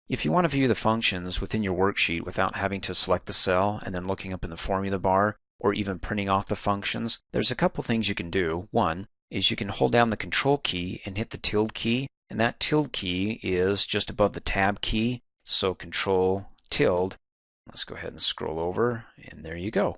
If you want to view the functions within your worksheet without having to select the cell and then looking up in the formula bar or even printing off the functions, there's a couple things you can do. One is you can hold down the Control key and hit the tilde key, and that tilde key is just above the Tab key. So Control tilde. Let's go ahead and scroll over, and there you go.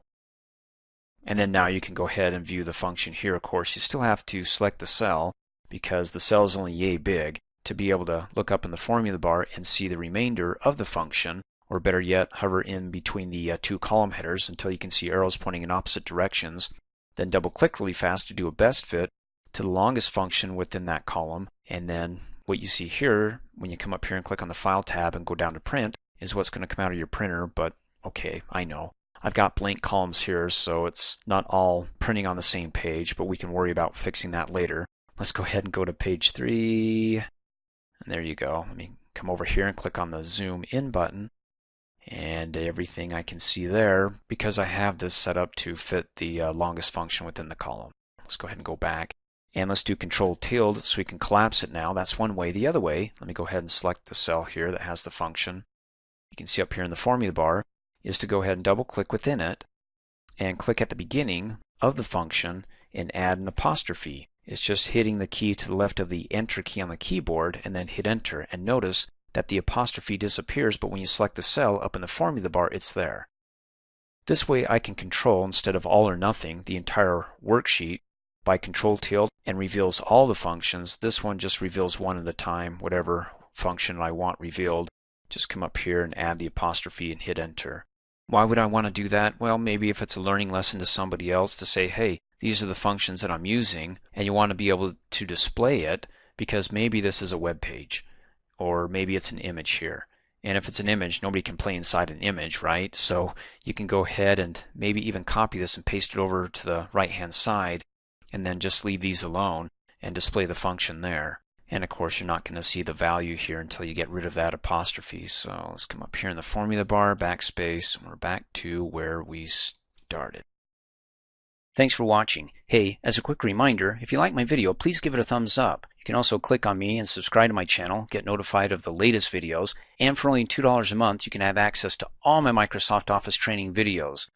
And then now you can go ahead and view the function here. Of course, you still have to select the cell because the cell is only yay big to be able to look up in the formula bar and see the remainder of the function, or better yet, hover in between the two column headers until you can see arrows pointing in opposite directions. Then double click really fast to do a best fit to the longest function within that column. And then what you see here, when you come up here and click on the File tab and go down to Print, is what's going to come out of your printer. But okay, I know. I've got blank columns here, so it's not all printing on the same page, but we can worry about fixing that later. Let's go ahead and go to page 3. And there you go. Let me come over here and click on the Zoom In button. And everything I can see there, because I have this set up to fit the longest function within the column. Let's go ahead and go back. And let's do Control tilde so we can collapse it now. That's one way. The other way, let me go ahead and select the cell here that has the function. You can see up here in the formula bar is to go ahead and double click within it and click at the beginning of the function and add an apostrophe. It's just hitting the key to the left of the Enter key on the keyboard and then hit Enter. And notice that the apostrophe disappears, but when you select the cell up in the formula bar, it's there. This way I can control, instead of all or nothing, the entire worksheet by Control tilde and reveals all the functions. This one just reveals one at a time, whatever function I want revealed. Just come up here and add the apostrophe and hit Enter. Why would I want to do that? Well, maybe if it's a learning lesson to somebody else to say, hey, these are the functions that I'm using, and you want to be able to display it because maybe this is a web page or maybe it's an image here. And if it's an image, nobody can play inside an image, right? So you can go ahead and maybe even copy this and paste it over to the right-hand side and then just leave these alone and display the function there. And of course, you're not going to see the value here until you get rid of that apostrophe. So let's come up here in the formula bar, backspace, and we're back to where we started. Thanks for watching. Hey, as a quick reminder, if you like my video, please give it a thumbs up. You can also click on me and subscribe to my channel, get notified of the latest videos, and for only $2 a month, you can have access to all my Microsoft Office training videos.